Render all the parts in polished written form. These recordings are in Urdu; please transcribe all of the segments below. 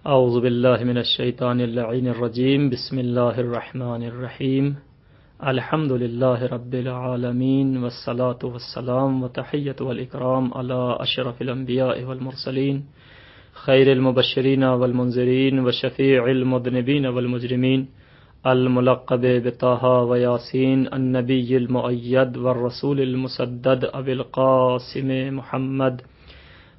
اعوذ باللہ من الشیطان اللعین الرجیم بسم اللہ الرحمن الرحیم الحمد للہ رب العالمین والصلاة والسلام وتحیۃ والاکرام علی اشرف الانبیاء والمرسلین خیر المبشرین والمنذرین وشفیع المذنبین والمجرمین الملقب بطہ ویاسین النبی المؤید والرسول المسدد ابی القاسم محمد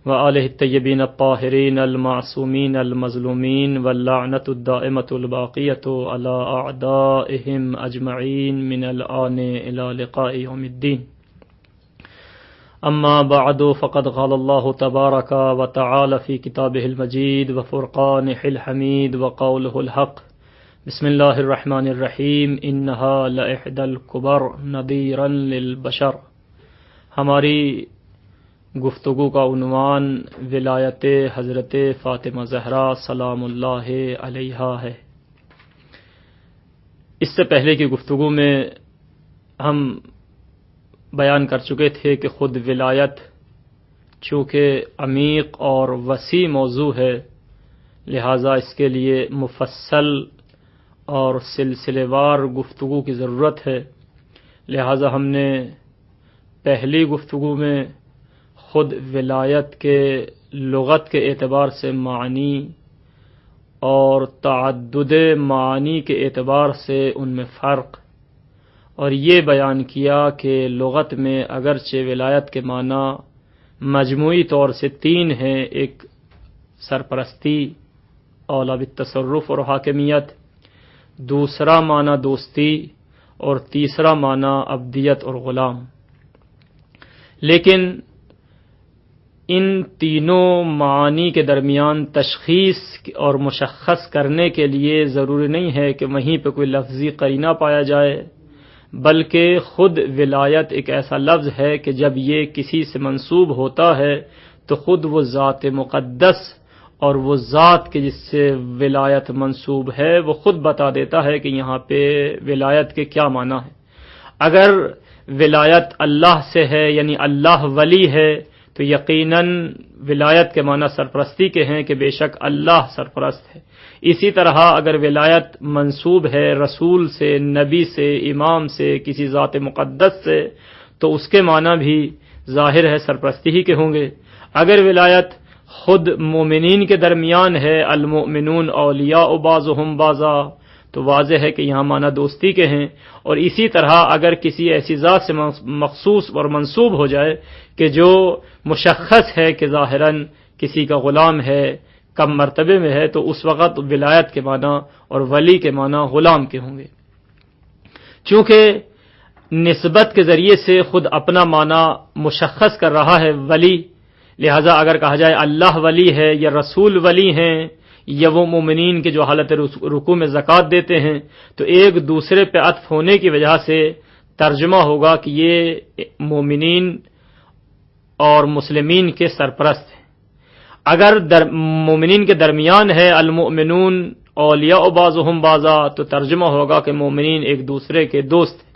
وآلہ الطیبین الطاہرین المعصومین المظلومین واللعنۃ الدائمۃ الباقیۃ علی اعدائہم اجمعین من الآن الی لقاء یوم الدین اما بعد فقد قال اللہ تبارک وتعالی فی کتابہ المجید وفرقانہ الحمید وقولہ الحق بسم اللہ الرحمن الرحیم انہا لإحدی الکبر نذیرا للبشر۔ ہماری گفتگو کا عنوان ولایت حضرت فاطمہ زہرا سلام اللہ علیہا ہے۔ اس سے پہلے کی گفتگو میں ہم بیان کر چکے تھے کہ خود ولایت چونکہ عمیق اور وسیع موضوع ہے، لہذا اس کے لیے مفصل اور سلسلے وار گفتگو کی ضرورت ہے۔ لہذا ہم نے پہلی گفتگو میں خود ولایت کے لغت کے اعتبار سے معنی اور تعدد معانی کے اعتبار سے ان میں فرق اور یہ بیان کیا کہ لغت میں اگرچہ ولایت کے معنی مجموعی طور سے تین ہیں، ایک سرپرستی اولی بالتصرف اور حاکمیت، دوسرا معنی دوستی اور تیسرا معنی عبدیت اور غلام، لیکن ان تینوں معانی کے درمیان تشخیص اور مشخص کرنے کے لیے ضروری نہیں ہے کہ وہیں پہ کوئی لفظی قرینہ پایا جائے، بلکہ خود ولایت ایک ایسا لفظ ہے کہ جب یہ کسی سے منسوب ہوتا ہے تو خود وہ ذات مقدس اور وہ ذات کے جس سے ولایت منسوب ہے وہ خود بتا دیتا ہے کہ یہاں پہ ولایت کے کیا معنی ہے۔ اگر ولایت اللہ سے ہے یعنی اللہ ولی ہے تو یقیناً ولایت کے معنی سرپرستی کے ہیں کہ بے شک اللہ سرپرست ہے۔ اسی طرح اگر ولایت منسوب ہے رسول سے، نبی سے، امام سے، کسی ذات مقدس سے تو اس کے معنی بھی ظاہر ہے سرپرستی ہی کے ہوں گے۔ اگر ولایت خود مومنین کے درمیان ہے، المؤمنون اولیاء بعضهم بعضا، تو واضح ہے کہ یہاں معنی دوستی کے ہیں۔ اور اسی طرح اگر کسی ایسی ذات سے مخصوص اور منسوب ہو جائے کہ جو مشخص ہے کہ ظاہراً کسی کا غلام ہے، کم مرتبے میں ہے، تو اس وقت ولایت کے معنی اور ولی کے معنی غلام کے ہوں گے۔ چونکہ نسبت کے ذریعے سے خود اپنا معنی مشخص کر رہا ہے ولی، لہذا اگر کہا جائے اللہ ولی ہے یا رسول ولی ہیں یا وہ مومنین کے جو حالت رکوع میں زکوٰۃ دیتے ہیں تو ایک دوسرے پہ عطف ہونے کی وجہ سے ترجمہ ہوگا کہ یہ مومنین اور مسلمین کے سرپرست ہیں۔ اگر مومنین کے درمیان ہے المؤمنون اولیاء بعضهم بعضا تو ترجمہ ہوگا کہ مومنین ایک دوسرے کے دوست ہیں۔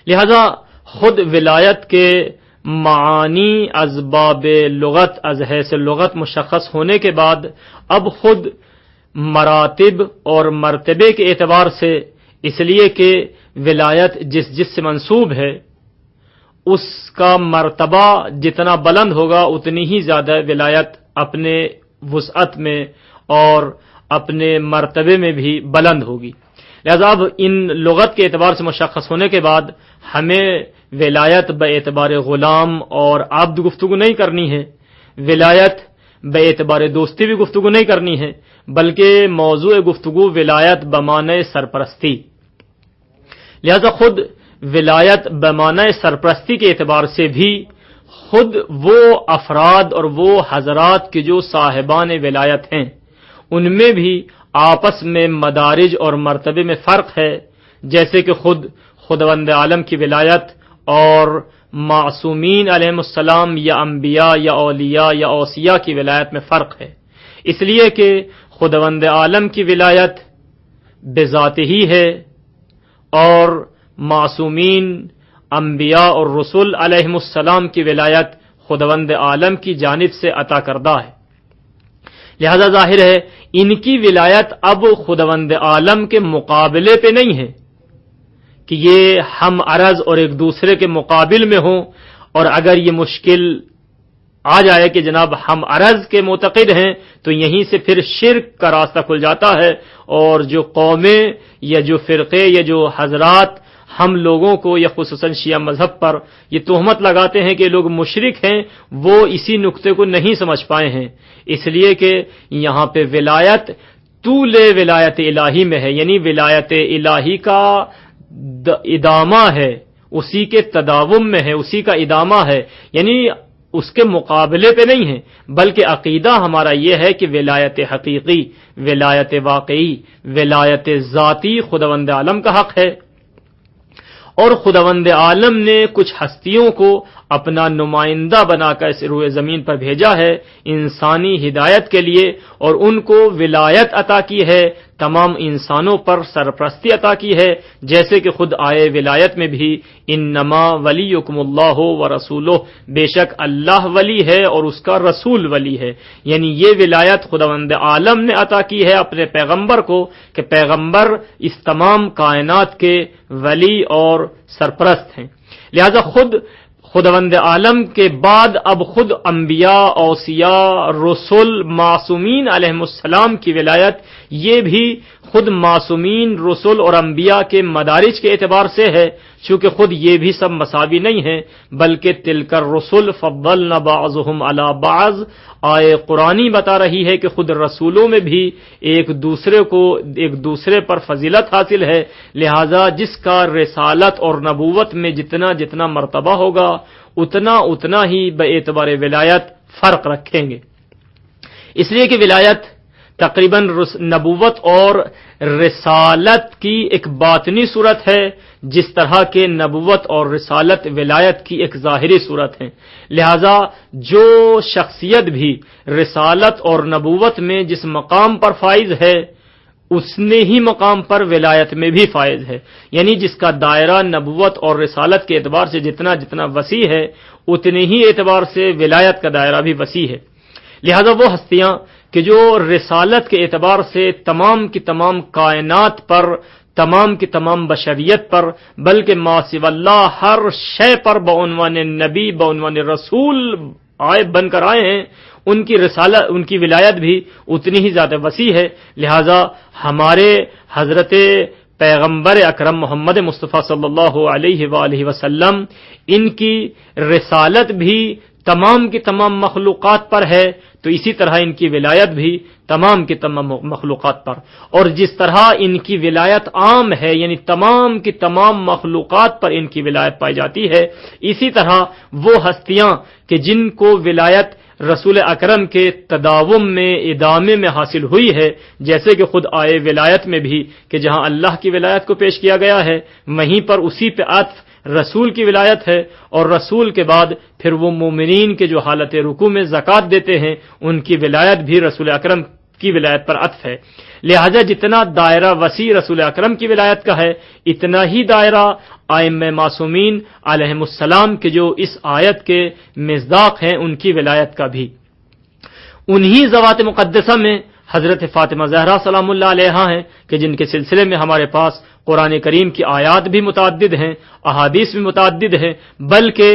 لہذا خود ولایت کے معانی از باب لغت از حیث لغت مشخص ہونے کے بعد اب خود مراتب اور مرتبے کے اعتبار سے، اس لیے کہ ولایت جس سے منسوب ہے اس کا مرتبہ جتنا بلند ہوگا اتنی ہی زیادہ ولایت اپنے وسعت میں اور اپنے مرتبے میں بھی بلند ہوگی۔ لہذا اب ان لغت کے اعتبار سے مشخص ہونے کے بعد ہمیں ولایت بے اعتبار غلام اور عبد گفتگو نہیں کرنی ہے، ولایت بے اعتبار دوستی بھی گفتگو نہیں کرنی ہے، بلکہ موضوع گفتگو ولایت بمعنی سرپرستی۔ لہذا خود ولایت بمعنی سرپرستی کے اعتبار سے بھی خود وہ افراد اور وہ حضرات کے جو صاحبان ولایت ہیں ان میں بھی آپس میں مدارج اور مرتبے میں فرق ہے، جیسے کہ خداوند عالم کی ولایت اور معصومین علیہ السلام یا انبیاء یا اولیاء یا اوصیاء کی ولایت میں فرق ہے، اس لیے کہ خداوند عالم کی ولایت بذات ہی ہے اور معصومین انبیاء اور رسول علیہ السلام کی ولایت خداوند عالم کی جانب سے عطا کردہ ہے۔ لہذا ظاہر ہے ان کی ولایت اب خداوند عالم کے مقابلے پہ نہیں ہے کہ یہ ہم عرض اور ایک دوسرے کے مقابل میں ہوں، اور اگر یہ مشکل آ جائے کہ جناب ہم عرض کے معتقد ہیں تو یہیں سے پھر شرک کا راستہ کھل جاتا ہے، اور جو قومیں یا جو فرقے یا جو حضرات ہم لوگوں کو یا خصوصاً شیعہ مذہب پر یہ تہمت لگاتے ہیں کہ لوگ مشرک ہیں، وہ اسی نقطے کو نہیں سمجھ پائے ہیں، اس لیے کہ یہاں پہ ولایت طول ولایت الہی میں ہے، یعنی ولایت الہی کا ادامہ ہے، اسی کے تداوم میں ہے، اسی کا ادامہ ہے، یعنی اس کے مقابلے پہ نہیں ہے، بلکہ عقیدہ ہمارا یہ ہے کہ ولایت حقیقی، ولایت واقعی، ولایت ذاتی خداوند عالم کا حق ہے، اور خداوند عالم نے کچھ ہستیوں کو اپنا نمائندہ بنا کر اس روئے زمین پر بھیجا ہے انسانی ہدایت کے لیے، اور ان کو ولایت عطا کی ہے، تمام انسانوں پر سرپرستی عطا کی ہے، جیسے کہ خود آئے ولایت میں بھی انما ولیکم اللہ ورسولہ، بے شک اللہ ولی ہے اور اس کا رسول ولی ہے، یعنی یہ ولایت خداوند عالم نے عطا کی ہے اپنے پیغمبر کو کہ پیغمبر اس تمام کائنات کے ولی اور سرپرست ہیں۔ لہذا خداوند عالم کے بعد اب خود انبیاء، اوصیاء، رسول، معصومین علیہم السلام کی ولایت یہ بھی خود معصومین، رسول اور انبیاء کے مدارج کے اعتبار سے ہے، چونکہ خود یہ بھی سب مساوی نہیں ہیں، بلکہ تلک الرسل فضلنا بعضهم علی بعض، آئے قرآنی بتا رہی ہے کہ خود رسولوں میں بھی ایک دوسرے پر فضیلت حاصل ہے، لہذا جس کا رسالت اور نبوت میں جتنا مرتبہ ہوگا اتنا ہی باعتبار ولایت فرق رکھیں گے، اس لیے کہ ولایت تقریباً نبوت اور رسالت کی ایک باطنی صورت ہے، جس طرح کہ نبوت اور رسالت ولایت کی ایک ظاہری صورت ہے، لہذا جو شخصیت بھی رسالت اور نبوت میں جس مقام پر فائز ہے اس نے ہی مقام پر ولایت میں بھی فائز ہے، یعنی جس کا دائرہ نبوت اور رسالت کے اعتبار سے جتنا وسیع ہے اتنے ہی اعتبار سے ولایت کا دائرہ بھی وسیع ہے۔ لہذا وہ ہستیاں کہ جو رسالت کے اعتبار سے تمام کی تمام کائنات پر، تمام کی تمام بشریت پر، بلکہ ما سوی اللہ ہر شے پر بعنوان نبی، بعنوان رسول بن کر آئے ہیں، ان کی رسالت، ان کی ولایت بھی اتنی ہی زیادہ وسیع ہے۔ لہذا ہمارے حضرت پیغمبر اکرم محمد مصطفیٰ صلی اللہ علیہ وآلہ وسلم، ان کی رسالت بھی تمام کی تمام مخلوقات پر ہے، تو اسی طرح ان کی ولایت بھی تمام کی تمام مخلوقات پر، اور جس طرح ان کی ولایت عام ہے، یعنی تمام کی تمام مخلوقات پر ان کی ولایت پائی جاتی ہے، اسی طرح وہ ہستیاں کہ جن کو ولایت رسول اکرم کے تداوم میں، ادامے میں حاصل ہوئی ہے، جیسے کہ خود آئے ولایت میں بھی کہ جہاں اللہ کی ولایت کو پیش کیا گیا ہے وہیں پر اسی پہ عطف رسول کی ولایت ہے، اور رسول کے بعد پھر وہ مومنین کے جو حالت رکوع میں زکوٰۃ دیتے ہیں ان کی ولایت بھی رسول اکرم کی ولایت پر عطف ہے۔ لہذا جتنا دائرہ وسیع رسول اکرم کی ولایت کا ہے، اتنا ہی دائرہ ائمہ معصومین علیہم السلام کے جو اس آیت کے مصداق ہیں ان کی ولایت کا بھی۔ انہی ذوات مقدسہ میں حضرت فاطمہ زہرا سلام اللہ علیہا ہیں کہ جن کے سلسلے میں ہمارے پاس قرآن کریم کی آیات بھی متعدد ہیں، احادیث بھی متعدد ہیں، بلکہ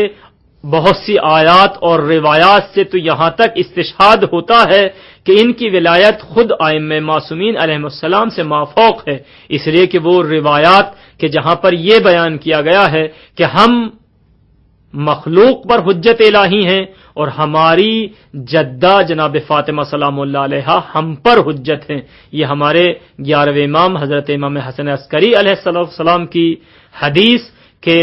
بہت سی آیات اور روایات سے تو یہاں تک استشہاد ہوتا ہے کہ ان کی ولایت خود ائمہ معصومین علیہم السلام سے مافوق ہے، اس لیے کہ وہ روایات کہ جہاں پر یہ بیان کیا گیا ہے کہ ہم مخلوق پر حجت الہی ہیں اور ہماری جدہ جناب فاطمہ سلام اللہ علیہا ہم پر حجت ہیں، یہ ہمارے 11ویں امام حضرت امام حسن عسکری علیہ السلام کی حدیث کہ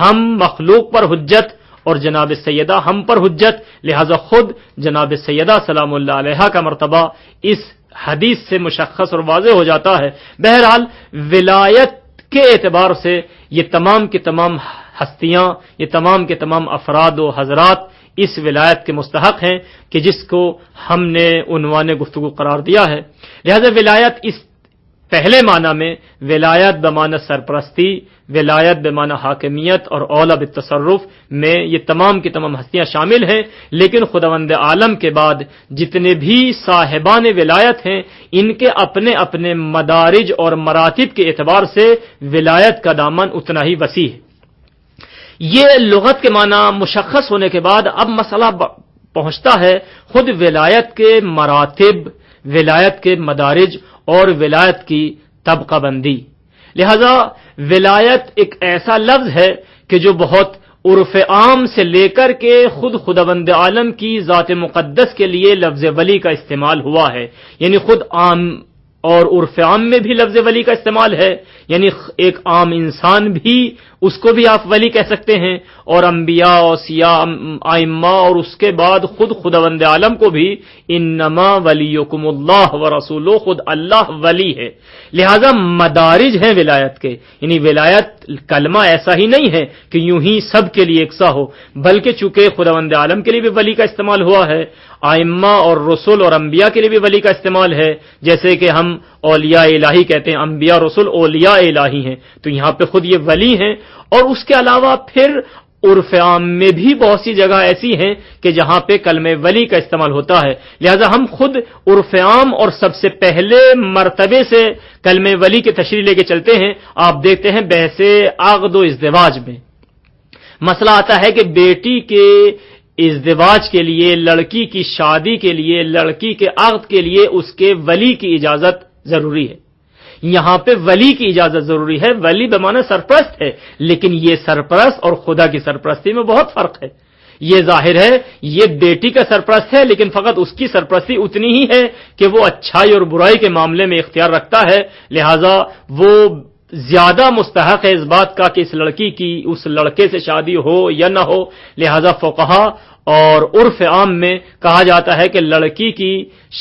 ہم مخلوق پر حجت اور جناب سیدہ ہم پر حجت، لہذا خود جناب سیدہ سلام اللہ علیہا کا مرتبہ اس حدیث سے مشخص اور واضح ہو جاتا ہے۔ بہرحال ولایت کے اعتبار سے یہ تمام کی تمام ہستیاں، یہ تمام کے تمام افراد و حضرات اس ولایت کے مستحق ہیں کہ جس کو ہم نے عنوان گفتگو قرار دیا ہے۔ لہذا ولایت اس پہلے معنی میں ولایت بمعنی سرپرستی، ولایت بمعنی حاکمیت اور اولا بالتصرف میں یہ تمام کی تمام ہستیاں شامل ہیں، لیکن خداوند عالم کے بعد جتنے بھی صاحبان ولایت ہیں ان کے اپنے اپنے مدارج اور مراتب کے اعتبار سے ولایت کا دامن اتنا ہی وسیع ہے۔ یہ لغت کے معنی مشخص ہونے کے بعد اب مسئلہ پہنچتا ہے خود ولایت کے مراتب، ولایت کے مدارج اور ولایت کی طبقہ بندی۔ لہذا ولایت ایک ایسا لفظ ہے کہ جو بہت عرف عام سے لے کر کے خود خداوند عالم کی ذات مقدس کے لیے لفظ ولی کا استعمال ہوا ہے، یعنی خود عام اور عرف عام میں بھی لفظ ولی کا استعمال ہے، یعنی ایک عام انسان بھی اس کو بھی آپ ولی کہہ سکتے ہیں، اور انبیاء، اوصیاء، ائمہ اور اس کے بعد خود خداوند عالم کو بھی انما ولیکم اللہ ورسولہ، خود اللہ ولی ہے۔ لہذا مدارج ہیں ولایت کے، یعنی ولایت کلمہ ایسا ہی نہیں ہے کہ یوں ہی سب کے لیے یکساں ہو، بلکہ چونکہ خداوند عالم کے لیے بھی ولی کا استعمال ہوا ہے، ائمہ اور رسول اور انبیاء کے لیے بھی ولی کا استعمال ہے، جیسے کہ ہم اولیاء الہی کہتے ہیں، انبیاء رسول اولیاء الہی ہیں، تو یہاں پہ خود یہ ولی ہیں۔ اور اس کے علاوہ پھر عرف عام میں بھی بہت سی جگہ ایسی ہیں کہ جہاں پہ کلمہ ولی کا استعمال ہوتا ہے، لہذا ہم خود عرف عام اور سب سے پہلے مرتبے سے کلمہ ولی کی تشریح لے کے چلتے ہیں۔ آپ دیکھتے ہیں بحث عقد و ازدواج میں مسئلہ آتا ہے کہ بیٹی کے ازدواج کے لیے، لڑکی کی شادی کے لیے، لڑکی کے عقد کے لیے اس کے ولی کی اجازت ضروری ہے۔ یہاں پہ ولی کی اجازت ضروری ہے، ولی بمعنی سرپرست ہے، لیکن یہ سرپرست اور خدا کی سرپرستی میں بہت فرق ہے۔ یہ ظاہر ہے یہ بیٹی کا سرپرست ہے، لیکن فقط اس کی سرپرستی اتنی ہی ہے کہ وہ اچھائی اور برائی کے معاملے میں اختیار رکھتا ہے، لہذا وہ زیادہ مستحق ہے اس بات کا کہ اس لڑکی کی اس لڑکے سے شادی ہو یا نہ ہو۔ لہذا فقہا اور عرف عام میں کہا جاتا ہے کہ لڑکی کی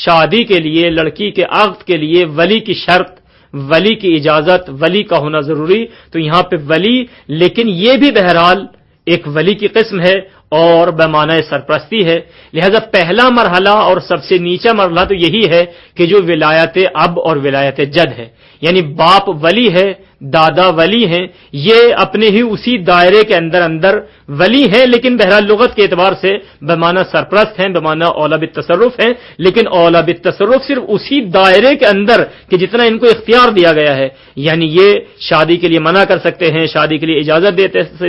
شادی کے لیے، لڑکی کے عقد کے لیے ولی کی شرط، ولی کی اجازت، ولی کا ہونا ضروری۔ تو یہاں پہ ولی، لیکن یہ بھی بہرحال ایک ولی کی قسم ہے اور بمعنی سرپرستی ہے۔ لہذا پہلا مرحلہ اور سب سے نیچا مرحلہ تو یہی ہے کہ جو ولایت اب اور ولایت جد ہے، یعنی باپ ولی ہے، دادا ولی ہیں، یہ اپنے ہی اسی دائرے کے اندر ولی ہیں، لیکن بہرحال لغت کے اعتبار سے بمعنی سرپرست ہیں، بمعنی اولا بالتصرف ہیں، لیکن اولا بالتصرف صرف اسی دائرے کے اندر کہ جتنا ان کو اختیار دیا گیا ہے، یعنی یہ شادی کے لیے منع کر سکتے ہیں، شادی کے لیے اجازت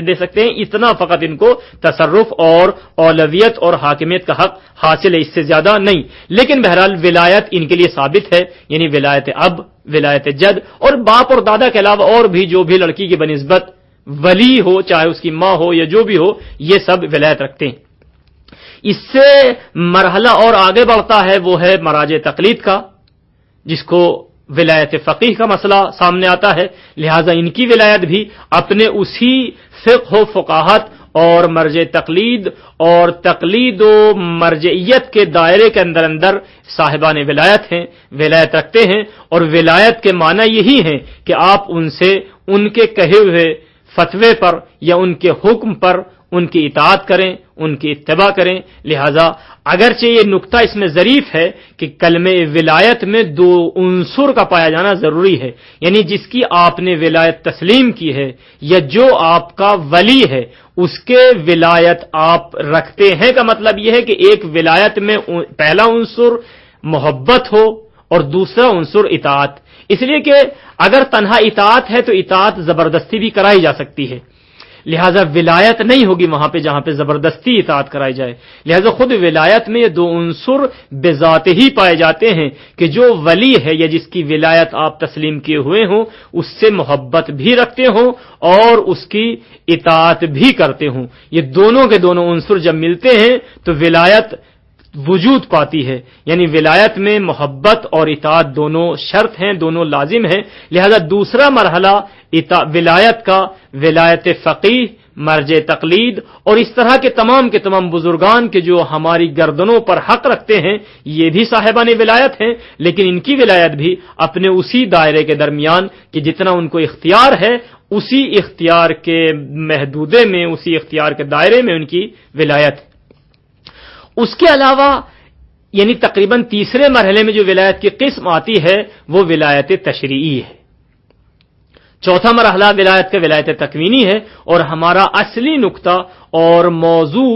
دے سکتے ہیں، اتنا فقط ان کو تصرف اور اولویت اور حاکمیت کا حق حاصل ہے، اس سے زیادہ نہیں۔ لیکن بہرحال ولایت ان کے لیے ثابت ہے، یعنی ولایت اب، ولایت جد، اور باپ اور دادا کے علاوہ اور بھی جو بھی لڑکی کی بنسبت ولی ہو، چاہے اس کی ماں ہو یا جو بھی ہو، یہ سب ولایت رکھتے ہیں۔ اس سے مرحلہ اور آگے بڑھتا ہے، وہ ہے مراجع تقلید کا، جس کو ولایت فقیہ کا مسئلہ سامنے آتا ہے۔ لہذا ان کی ولایت بھی اپنے اسی فقہ و فقاہت اور مرجع تقلید اور تقلید و مرجعیت کے دائرے کے اندر صاحبان ولایت ہیں، ولایت رکھتے ہیں، اور ولایت کے معنی یہی ہیں کہ آپ ان سے ان کے کہے ہوئے فتوے پر یا ان کے حکم پر ان کی اطاعت کریں، ان کی اتباع کریں۔ لہذا اگرچہ یہ نقطہ اس میں ظریف ہے کہ کلمہ ولایت میں دو عنصر کا پایا جانا ضروری ہے، یعنی جس کی آپ نے ولایت تسلیم کی ہے یا جو آپ کا ولی ہے اس کے ولایت آپ رکھتے ہیں، کا مطلب یہ ہے کہ ایک ولایت میں پہلا عنصر محبت ہو اور دوسرا عنصر اطاعت، اس لیے کہ اگر تنہا اطاعت ہے تو اطاعت زبردستی بھی کرائی جا سکتی ہے، لہذا ولایت نہیں ہوگی وہاں پہ جہاں پہ زبردستی اطاعت کرائی جائے۔ لہذا خود ولایت میں یہ دو عنصر بذات ہی پائے جاتے ہیں کہ جو ولی ہے یا جس کی ولایت آپ تسلیم کیے ہوئے ہوں اس سے محبت بھی رکھتے ہوں اور اس کی اطاعت بھی کرتے ہوں۔ یہ دونوں کے دونوں عنصر جب ملتے ہیں تو ولایت وجود پاتی ہے، یعنی ولایت میں محبت اور اطاعت دونوں شرط ہیں، دونوں لازم ہیں۔ لہذا دوسرا مرحلہ ولایت کا ولایت فقیہ، مرجع تقلید اور اس طرح کے تمام بزرگان کے جو ہماری گردنوں پر حق رکھتے ہیں، یہ بھی صاحبان ولایت ہیں، لیکن ان کی ولایت بھی اپنے اسی دائرے کے درمیان کہ جتنا ان کو اختیار ہے اسی اختیار کے محدودے میں، اسی اختیار کے دائرے میں ان کی ولایت ہے۔ اس کے علاوہ یعنی تقریباً تیسرے مرحلے میں جو ولایت کی قسم آتی ہے وہ ولایت تشریعی ہے. چوتھا مرحلہ ولایت کا ولایت تکوینی ہے، اور ہمارا اصلی نقطہ اور موضوع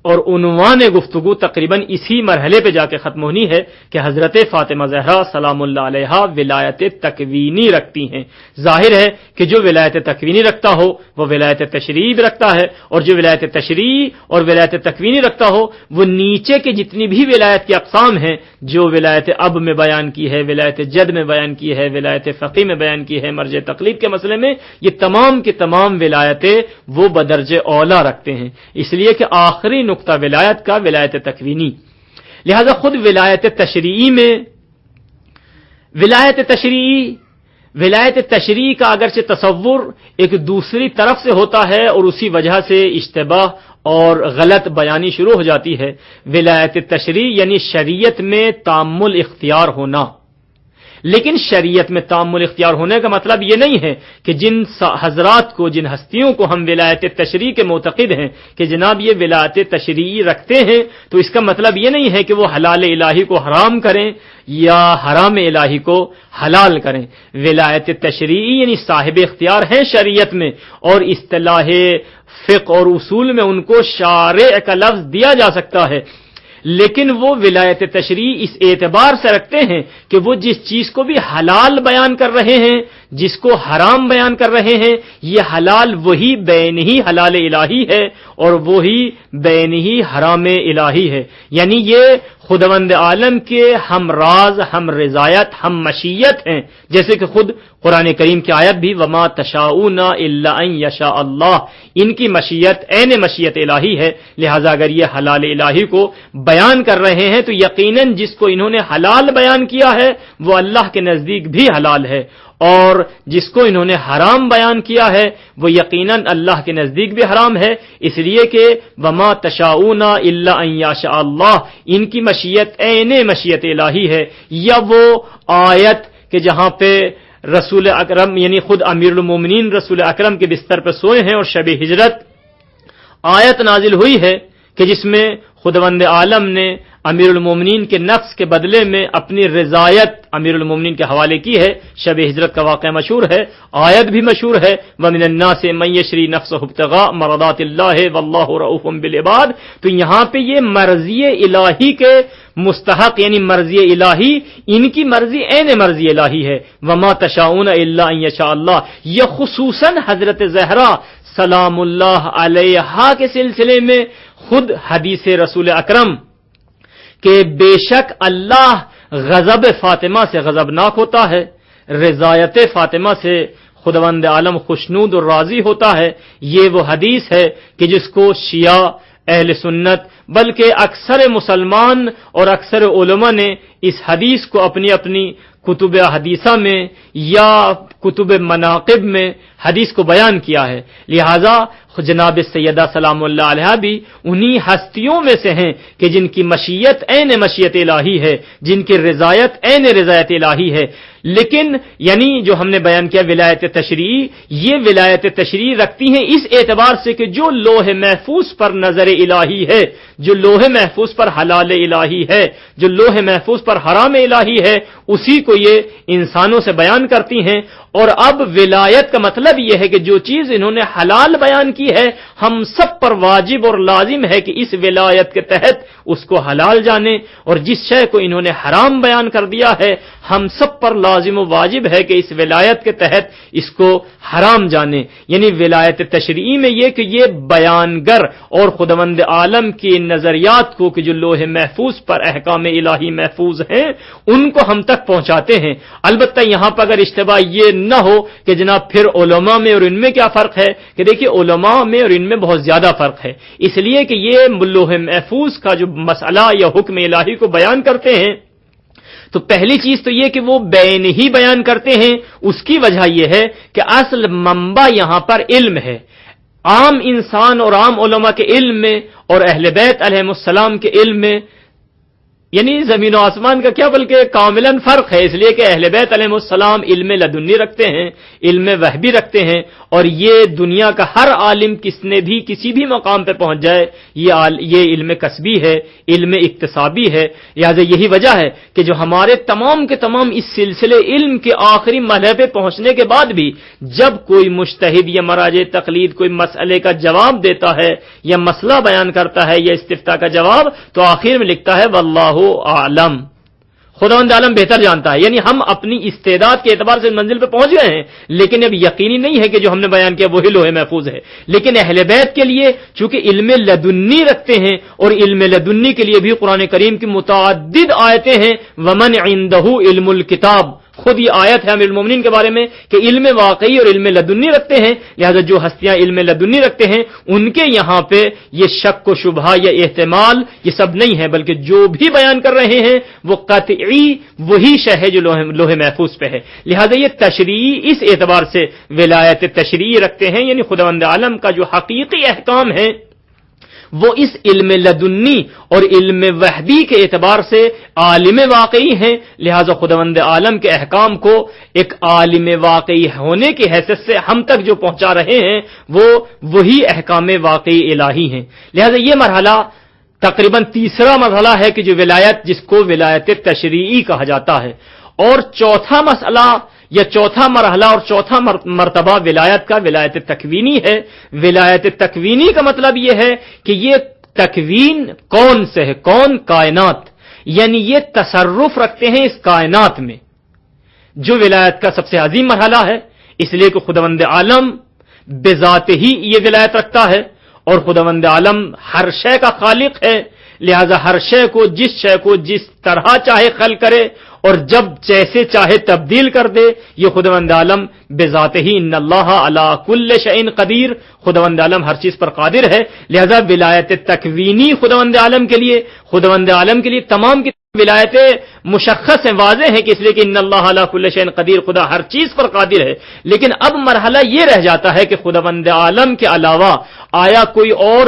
اور عنوان گفتگو تقریباً اسی مرحلے پہ جا کے ختم ہونی ہے کہ حضرت فاطمہ زہرا سلام اللہ علیہا ولایت تکوینی رکھتی ہیں. ظاہر ہے کہ جو ولایت تکوینی رکھتا ہو وہ ولایت تشریعی بھی رکھتا ہے، اور جو ولایت تشریعی اور ولایت تکوینی رکھتا ہو وہ نیچے کے جتنی بھی ولایت کی اقسام ہیں، جو ولایت اب میں بیان کی ہے، ولایت جد میں بیان کی ہے، ولایت فقیہ میں بیان کی ہے، مرجع تقلید کے مسئلے میں، یہ تمام کی تمام ولایتیں وہ بدرجہ اولا رکھتے ہیں، اس لیے کہ آخری نقطہ ولایت کا ولایت تکوینی. لہذا خود ولایت تشریعی کا اگرچہ تصور ایک دوسری طرف سے ہوتا ہے اور اسی وجہ سے اشتباہ اور غلط بیانی شروع ہو جاتی ہے. ولایت تشریع یعنی شریعت میں تامل اختیار ہونا، لیکن شریعت میں تامل اختیار ہونے کا مطلب یہ نہیں ہے کہ جن حضرات کو، جن ہستیوں کو ہم ولایت تشریع کے معتقد ہیں کہ جناب یہ ولایت تشریعی رکھتے ہیں، تو اس کا مطلب یہ نہیں ہے کہ وہ حلال الہی کو حرام کریں یا حرام الہی کو حلال کریں. ولایت تشریعی یعنی صاحب اختیار ہیں شریعت میں، اور اصطلاح فقہ اور اصول میں ان کو شارع کا لفظ دیا جا سکتا ہے، لیکن وہ ولایت تشریع اس اعتبار سے رکھتے ہیں کہ وہ جس چیز کو بھی حلال بیان کر رہے ہیں، جس کو حرام بیان کر رہے ہیں، یہ حلال وہی بین ہی حلال الہی ہے اور وہی بین ہی حرام الہی ہے. یعنی یہ خداوند عالم کے ہم راز، ہم رضایت، ہم مشیت ہیں، جیسے کہ خود قرآن کریم کی آیت بھی وما تشاؤون الا ان یشاء اللہ، ان کی مشیت عین مشیت الہی ہے. لہذا اگر یہ حلال الہی کو بیان کر رہے ہیں تو یقیناً جس کو انہوں نے حلال بیان کیا ہے وہ اللہ کے نزدیک بھی حلال ہے، اور جس کو انہوں نے حرام بیان کیا ہے وہ یقیناً اللہ کے نزدیک بھی حرام ہے. اس لیے کہ وما تشاؤون الا ان یشاء اللہ، ان کی مشیت عین مشیت الہی ہے. یا وہ آیت کہ جہاں پہ رسول اکرم یعنی خود امیر المومنین رسول اکرم کے بستر پر سوئے ہیں اور شب ہجرت آیت نازل ہوئی ہے کہ جس میں خداوند عالم نے امیر المومنین کے نفس کے بدلے میں اپنی رضایت امیر المومنین کے حوالے کی ہے. شب ہجرت کا واقعہ مشہور ہے، آیت بھی مشہور ہے وَمِنَ النَّاسِ مَن يَشْرِي نَفْسَهُ ابْتِغَاءَ مَرْضَاتِ اللَّهِ وَاللَّهُ رَءُوفٌ بِالْعِبَادِ. تو یہاں پہ یہ مرضی الہی کے مستحق یعنی مرضی الہی، ان کی مرضی عین مرضی الہی ہے. وَمَا تَشَاءُونَ إِلَّا أَن يَشَاءَ اللَّهُ. یہ خصوصاً حضرت زہرا سلام اللہ علیہا کے سلسلے میں خود حدیث رسول اکرم کہ بے شک اللہ غضب فاطمہ سے غضبناک ہوتا ہے، رضایت فاطمہ سے خداوند عالم خوشنود اور راضی ہوتا ہے. یہ وہ حدیث ہے کہ جس کو شیعہ، اہل سنت، بلکہ اکثر مسلمان اور اکثر علماء نے اس حدیث کو اپنی اپنی کتب حدیثہ میں یا کتب مناقب میں حدیث کو بیان کیا ہے. لہذا جناب سیدہ سلام اللہ علیہا بھی انہی ہستیوں میں سے ہیں کہ جن کی مشیت عین مشیت الہی ہے، جن کی رضایت عین رضایت الہی ہے. لیکن یعنی جو ہم نے بیان کیا ولایت تشریعی، یہ ولایت تشریعی رکھتی ہیں اس اعتبار سے کہ جو لوح محفوظ پر نظر الہی ہے، جو لوح محفوظ پر حلال الہی ہے، جو لوح محفوظ پر حرام الہی ہے، اسی کو یہ انسانوں سے بیان کرتی ہیں. اور اب ولایت کا مطلب یہ ہے کہ جو چیز انہوں نے حلال بیان کی ہے ہم سب پر واجب اور لازم ہے کہ اس ولایت کے تحت اس کو حلال جانیں، اور جس شے کو انہوں نے حرام بیان کر دیا ہے ہم سب پر لازم و واجب ہے کہ اس ولایت کے تحت اس کو حرام جانیں. یعنی ولایت تشریعی میں یہ کہ یہ بیانگر اور خداوند عالم کی نظریات کو کہ جو لوح محفوظ پر احکام الہی محفوظ ہیں ان کو ہم تک پہنچاتے ہیں. البتہ یہاں پر اگر اشتباہ یہ نہ ہو کہ جناب پھر علماء میں اور ان میں کیا فرق ہے، کہ دیکھیے علماء میں اور ان میں بہت زیادہ فرق ہے، اس لیے کہ یہ لوح محفوظ کا جو مسئلہ یا حکم الہی کو بیان کرتے ہیں تو پہلی چیز تو یہ کہ وہ بین ہی بیان کرتے ہیں. اس کی وجہ یہ ہے کہ اصل منبع یہاں پر علم ہے. عام انسان اور عام علماء کے علم میں اور اہل بیت علیہم السلام کے علم میں یعنی زمین و آسمان کا کیا بلکہ کاملاً فرق ہے، اس لیے کہ اہل بیت علیہ السلام علم لدنی رکھتے ہیں، علم وہبی رکھتے ہیں، اور یہ دنیا کا ہر عالم کسی بھی مقام پہ پہنچ جائے یہ علم کسبی ہے، علم اکتسابی ہے۔ لہٰذا یہی وجہ ہے کہ جو ہمارے تمام کے تمام اس سلسلے علم کے آخری مرحلے پہ پہنچنے کے بعد بھی جب کوئی مجتہد یا مراجع تقلید کوئی مسئلے کا جواب دیتا ہے یا مسئلہ بیان کرتا ہے یا استفتاء کا جواب، تو آخر میں لکھتا ہے واللہ اعلم، خداوند عالم بہتر جانتا ہے۔ یعنی ہم اپنی استعداد کے اعتبار سے منزل پہ پہنچ گئے ہیں، لیکن اب یقینی نہیں ہے کہ جو ہم نے بیان کیا وہی لوح محفوظ ہے۔ لیکن اہل بیت کے لیے چونکہ علم لدنی رکھتے ہیں، اور علم لدنی کے لیے بھی قرآن کریم کی متعدد آیتیں ہیں، ومن عنده علم الکتاب، خود یہ آیت ہے امیر المومنین کے بارے میں کہ علم واقعی اور علم لدنی رکھتے ہیں، لہذا جو ہستیاں علم لدنی رکھتے ہیں ان کے یہاں پہ یہ شک و شبہ یا احتمال یہ سب نہیں ہے، بلکہ جو بھی بیان کر رہے ہیں وہ قطعی وہی شے ہے جو لوح محفوظ پہ ہے۔ لہذا یہ تشریعی اس اعتبار سے ولایت تشریعی رکھتے ہیں، یعنی خداوند عالم کا جو حقیقی احکام ہے وہ اس علم لدنی اور علم وحدی کے اعتبار سے عالم واقعی ہیں، لہذا خداوند عالم کے احکام کو ایک عالم واقعی ہونے کی حیثیت سے ہم تک جو پہنچا رہے ہیں وہ وہی احکام واقعی الہی ہیں۔ لہذا یہ مرحلہ تقریباً تیسرا مرحلہ ہے کہ جو ولایت جس کو ولایت تشریعی کہا جاتا ہے، اور چوتھا مسئلہ یا چوتھا مرحلہ اور چوتھا مرتبہ ولایت کا ولایت تکوینی ہے۔ ولایت تکوینی کا مطلب یہ ہے کہ یہ تکوین کون سے ہے، کون کائنات، یعنی یہ تصرف رکھتے ہیں اس کائنات میں، جو ولایت کا سب سے عظیم مرحلہ ہے، اس لیے کہ خداوند عالم بذات ہی یہ ولایت رکھتا ہے، اور خداوند عالم ہر شے کا خالق ہے، لہذا ہر شے کو جس طرح چاہے خلق کرے اور جب جیسے چاہے تبدیل کر دے، یہ خداوند عالم بذات ہی ان اللہ علی کل شیء قدیر، خداوند عالم ہر چیز پر قادر ہے۔ لہذا ولایت تکوینی خداوند عالم کے لیے تمام کی ولایتیں مشخص ہیں، واضح ہیں، کہ اس لیے کہ ان اللہ علی کل شیء قدیر، خدا ہر چیز پر قادر ہے۔ لیکن اب مرحلہ یہ رہ جاتا ہے کہ خداوند عالم کے علاوہ آیا کوئی اور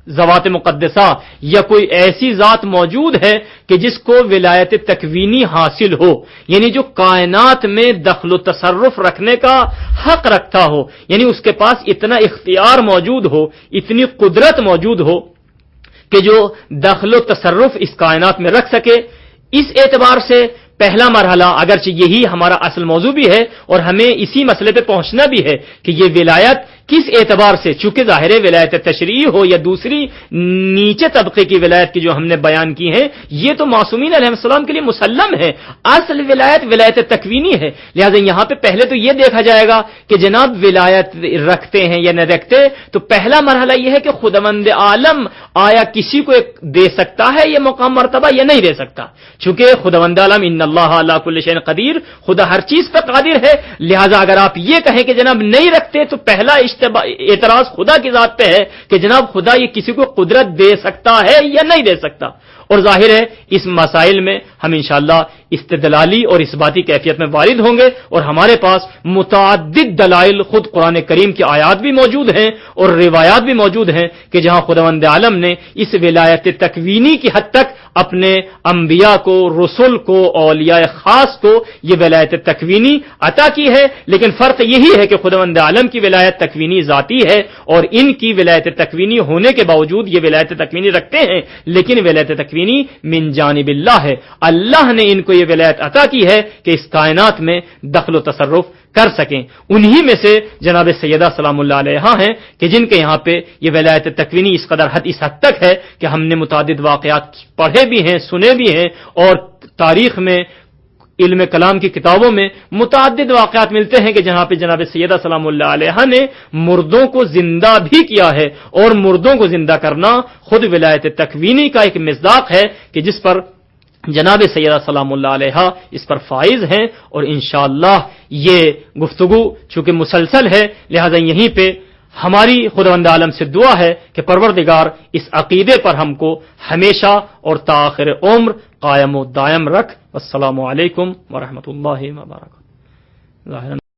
ذوات مقدسہ یا کوئی ایسی ذات موجود ہے کہ جس کو ولایت تکوینی حاصل ہو، یعنی جو کائنات میں دخل و تصرف رکھنے کا حق رکھتا ہو، یعنی اس کے پاس اتنا اختیار موجود ہو، اتنی قدرت موجود ہو کہ جو دخل و تصرف اس کائنات میں رکھ سکے۔ اس اعتبار سے پہلا مرحلہ اگرچہ یہی ہمارا اصل موضوع بھی ہے اور ہمیں اسی مسئلے پہ پہنچنا بھی ہے کہ یہ ولایت کس اعتبار سے، چونکہ ظاہر ولایت تشریعی ہو یا دوسری نیچے طبقے کی ولایت کی جو ہم نے بیان کی ہیں، یہ تو معصومین علیہ السلام کے لیے مسلم ہے، اصل ولایت تکوینی ہے۔ لہذا یہاں پہ پہلے تو یہ دیکھا جائے گا کہ جناب ولایت رکھتے ہیں یا نہ رکھتے، تو پہلا مرحلہ یہ ہے کہ خداوند عالم آیا کسی کو دے سکتا ہے یہ مقام مرتبہ یا نہیں دے سکتا، چونکہ خداوند عالم ان اللہ علی کل شیء قدیر، خدا ہر چیز پر قادر ہے۔ لہذا اگر آپ یہ کہیں کہ جناب نہیں رکھتے تو پہلا اعتراض خدا کی ذات پہ ہے کہ جناب خدا یہ کسی کو قدرت دے سکتا ہے یا نہیں دے سکتا، اور ظاہر ہے اس مسائل میں ہم انشاءاللہ استدلالی اور اثباتی کیفیت میں وارد ہوں گے، اور ہمارے پاس متعدد دلائل خود قرآن کریم کی آیات بھی موجود ہیں اور روایات بھی موجود ہیں کہ جہاں خداوند عالم نے اس ولایت تکوینی کی حد تک اپنے انبیاء کو، رسول کو، اولیاء خاص کو یہ ولایت تکوینی عطا کی ہے۔ لیکن فرق یہی ہے کہ خداوند عالم کی ولایت تکوینی ذاتی ہے اور ان کی ولایت تکوینی ہونے کے باوجود یہ ولایت تکوینی رکھتے ہیں، لیکن ولایت تکوینی من جانب اللہ ہے، اللہ نے ان کو یہ ولایت عطا کی ہے کہ اس کائنات میں دخل و تصرف کر سکیں۔ انہی میں سے جناب سیدہ سلام اللہ علیہا ہیں کہ جن کے یہاں پہ یہ ولایت تکوینی اس حد تک ہے کہ ہم نے متعدد واقعات پڑھے بھی ہیں، سنے بھی ہیں، اور تاریخ میں علم کلام کی کتابوں میں متعدد واقعات ملتے ہیں کہ جہاں پہ جناب سیدہ سلام اللہ علیہا نے مردوں کو زندہ بھی کیا ہے، اور مردوں کو زندہ کرنا خود ولایت تکوینی کا ایک مصداق ہے کہ جس پر جناب سیدہ سلام اللہ علیہا اس پر فائز ہیں، اور انشاءاللہ یہ گفتگو چونکہ مسلسل ہے لہذا یہیں پہ ہماری خداوند عالم سے دعا ہے کہ پروردگار اس عقیدے پر ہم کو ہمیشہ اور تاخیر عمر قائم و دائم رکھ۔ السلام علیکم ورحمۃ اللہ وبرکاتہ۔